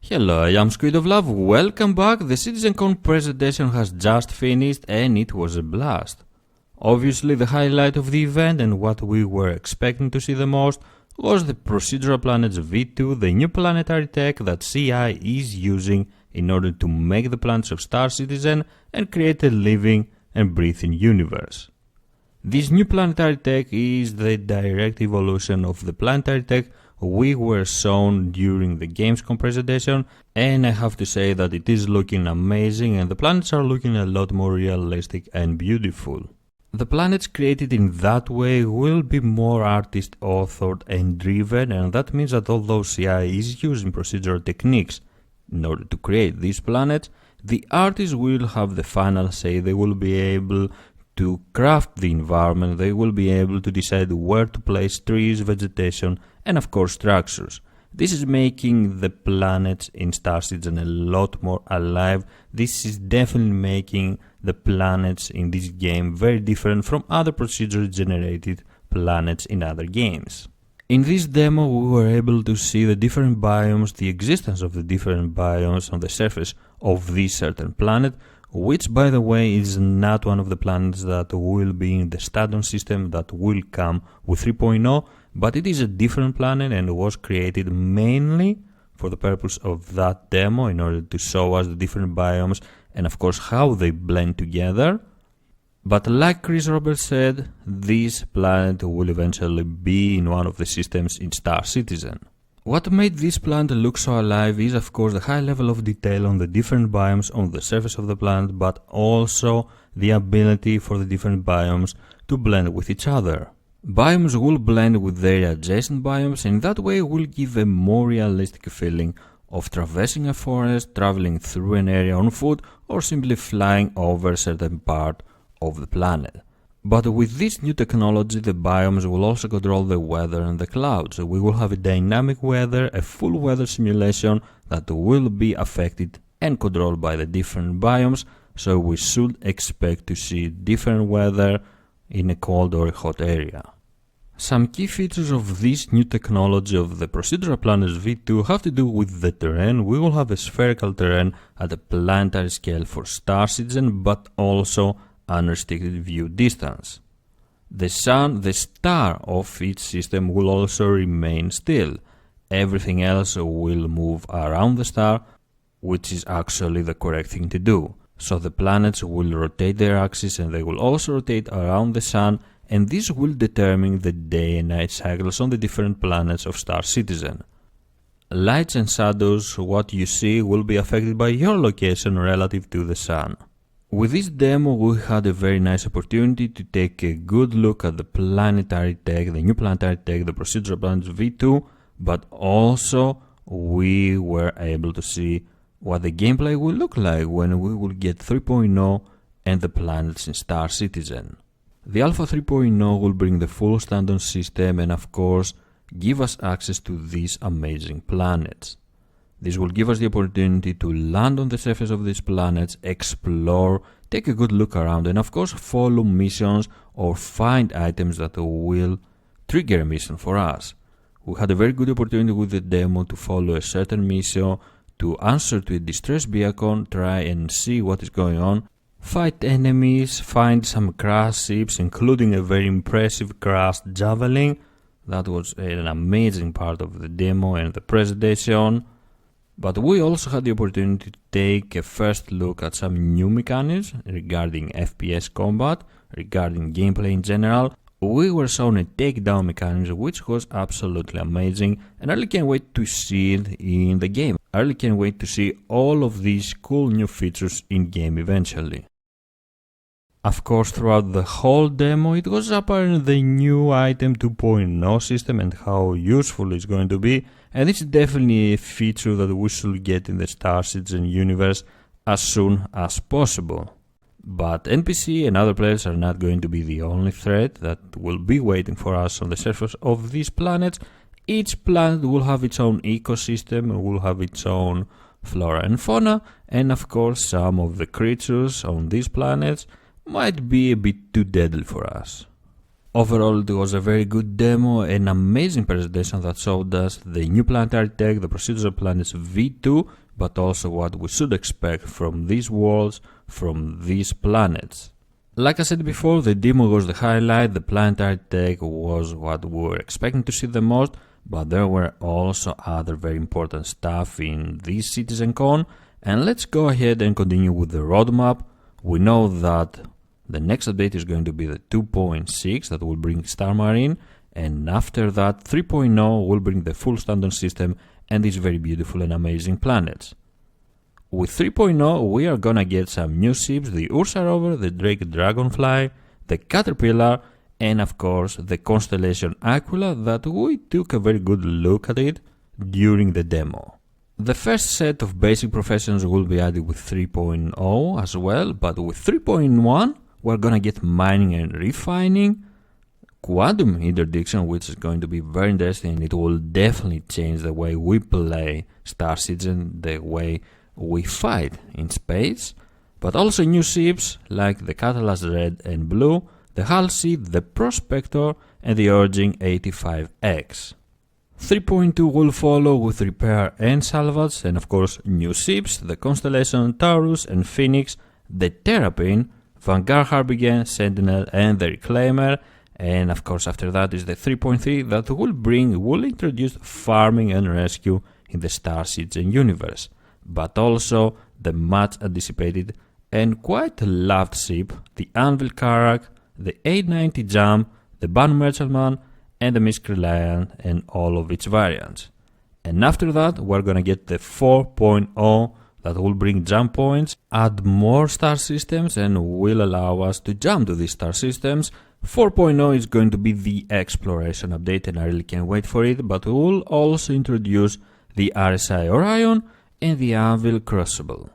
Hello, I am SquidofLove, welcome back. The CitizenCon presentation has just finished and it was a blast. Obviously the highlight of the event and what we were expecting to see the most was the Procedural Planets V2, the new planetary tech that CI is using in order to make the planets of Star Citizen and create a living and breathing universe. This new planetary tech is the direct evolution of the planetary tech we were shown during the Gamescom presentation, and I have to say that it is looking amazing and the planets are looking a lot more realistic and beautiful. The planets created in that way will be more artist authored and driven, and that means that although CI is using procedural techniques in order to create these planets, the artists will have the final say. They will be able to craft the environment, they will be able to decide where to place trees, vegetation, and of course structures. This is making the planets in Star Citizen a lot more alive. This is definitely making the planets in this game very different from other procedurally generated planets in other games. In this demo we were able to see the different biomes, the existence of the different biomes on the surface of this certain planet, which by the way is not one of the planets that will be in the Stanton system that will come with 3.0, but it is a different planet and was created mainly for the purpose of that demo in order to show us the different biomes and of course how they blend together. But like Chris Roberts said, this planet will eventually be in one of the systems in Star Citizen. What made this planet look so alive is of course the high level of detail on the different biomes on the surface of the planet, but also the ability for the different biomes to blend with each other. Biomes will blend with their adjacent biomes and in that way will give a more realistic feeling of traversing a forest, traveling through an area on foot, or simply flying over a certain part of the planet. But with this new technology, the biomes will also control the weather and the clouds. We will have a dynamic weather, a full weather simulation that will be affected and controlled by the different biomes, so we should expect to see different weather in a cold or a hot area. Some key features of this new technology of the Procedural Planets V2 have to do with the terrain. We will have a spherical terrain at a planetary scale for Star Citizen, but also unrestricted view distance. The sun, the star of each system, will also remain still. Everything else will move around the star, which is actually the correct thing to do. So the planets will rotate their axis and they will also rotate around the sun, and this will determine the day and night cycles on the different planets of Star Citizen. Lights and shadows, what you see, will be affected by your location relative to the sun. With this demo we had a very nice opportunity to take a good look at the planetary tech, the new planetary tech, the Procedural Planets V2, but also we were able to see what the gameplay will look like when we will get 3.0 and the planets in Star Citizen. The Alpha 3.0 will bring the full Stanton system and of course give us access to these amazing planets. This will give us the opportunity to land on the surface of these planets, explore, take a good look around and of course follow missions or find items that will trigger a mission for us. We had a very good opportunity with the demo to follow a certain mission, to answer to a distress beacon, try and see what is going on, fight enemies, find some crashed ships including a very impressive crashed Javelin. That was an amazing part of the demo and the presentation. But we also had the opportunity to take a first look at some new mechanics regarding FPS combat, regarding gameplay in general. We were shown a takedown mechanism which was absolutely amazing and I really can't wait to see it in the game. I really can't wait to see all of these cool new features in game eventually. Of course, throughout the whole demo it was apparent the new item 2.0 system and how useful it's going to be, and it's definitely a feature that we should get in the Star Citizen universe as soon as possible. But NPC and other players are not going to be the only threat that will be waiting for us on the surface of these planets. Each planet will have its own ecosystem and will have its own flora and fauna, and of course some of the creatures on these planets might be a bit too deadly for us. Overall, it was a very good demo, an amazing presentation that showed us the new planetary tech, the Procedural Planets V2, but also what we should expect from these worlds, from these planets. Like I said before, the demo was the highlight, the planetary tech was what we were expecting to see the most, but there were also other very important stuff in this CitizenCon, and let's go ahead and continue with the roadmap. We know that the next update is going to be the 2.6 that will bring Star Marine, and after that 3.0 will bring the full Stanton system and these very beautiful and amazing planets. With 3.0 we are gonna get some new ships, the Ursa Rover, the Drake Dragonfly, the Caterpillar, and of course the Constellation Aquila that we took a very good look at it during the demo. The first set of basic professions will be added with 3.0 as well, but with 3.1 we're gonna get mining and refining, quantum interdiction, which is going to be very interesting. It will definitely change the way we play Star Citizen, the way we fight in space, but also new ships like the Catalyst Red and Blue, the Hull Seed, the Prospector, and the Origin 85X. 3.2 will follow with repair and salvage, and of course new ships, the Constellation Taurus and Phoenix, the Terrapin, Vanguard Harbinger, Sentinel, and the Reclaimer, and of course after that is the 3.3 that will introduce farming and rescue in the Star Citizen universe, but also the much anticipated and quite loved ship, the Anvil Karak, the 890 Jam, the Ban Merchantman, and the Misk Reliant and all of its variants. And after that we're gonna get the 4.0 that will bring jump points, add more star systems, and will allow us to jump to these star systems. 4.0 is going to be the exploration update and I really can't wait for it, but we will also introduce the RSI Orion and the Anvil Crucible.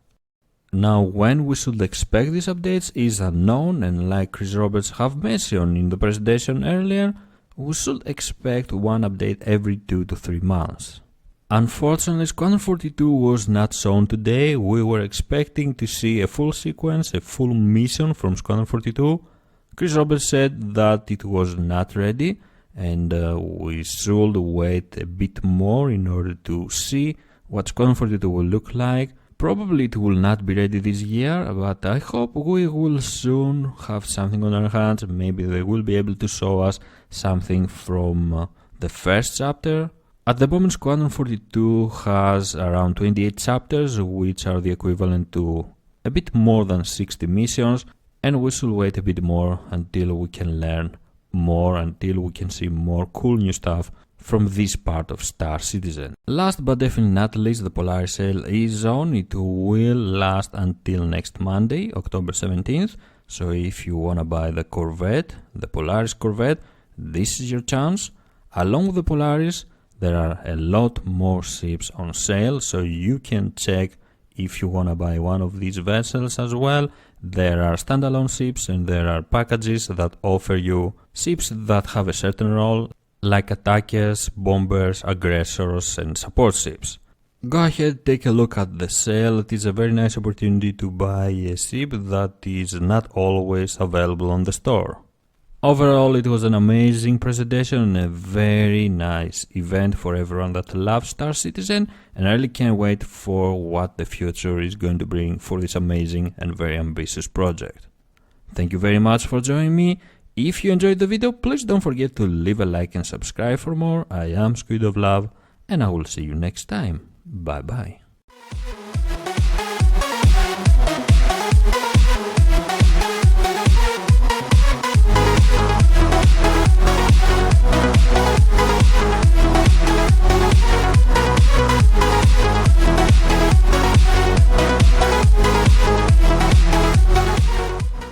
Now when we should expect these updates is unknown, and like Chris Roberts have mentioned in the presentation earlier, we should expect one update every 2 to 3 months. Unfortunately, Squadron 42 was not shown today. We were expecting to see a full sequence, a full mission from Squadron 42. Chris Roberts said that it was not ready, and we should wait a bit more in order to see what Squadron 42 will look like. Probably it will not be ready this year, but I hope we will soon have something on our hands. Maybe they will be able to show us something from the first chapter. At the moment, Squadron 42 has around 28 chapters, which are the equivalent to a bit more than 60 missions, and we should wait a bit more until we can learn more, until we can see more cool new stuff from this part of Star Citizen. Last but definitely not least, the Polaris Sale is on. It will last until next Monday, October 17th, so if you wanna buy the Corvette, the Polaris Corvette, this is your chance. Along with the Polaris, there are a lot more ships on sale, so you can check if you wanna buy one of these vessels as well. There are standalone ships and there are packages that offer you ships that have a certain role, like attackers, bombers, aggressors, and support ships. Go ahead, take a look at the sale. It is a very nice opportunity to buy a ship that is not always available on the store. Overall, it was an amazing presentation and a very nice event for everyone that loves Star Citizen, and I really can't wait for what the future is going to bring for this amazing and very ambitious project. Thank you very much for joining me. If you enjoyed the video, please don't forget to leave a like and subscribe for more. I am SquidofLove, and I will see you next time. Bye bye.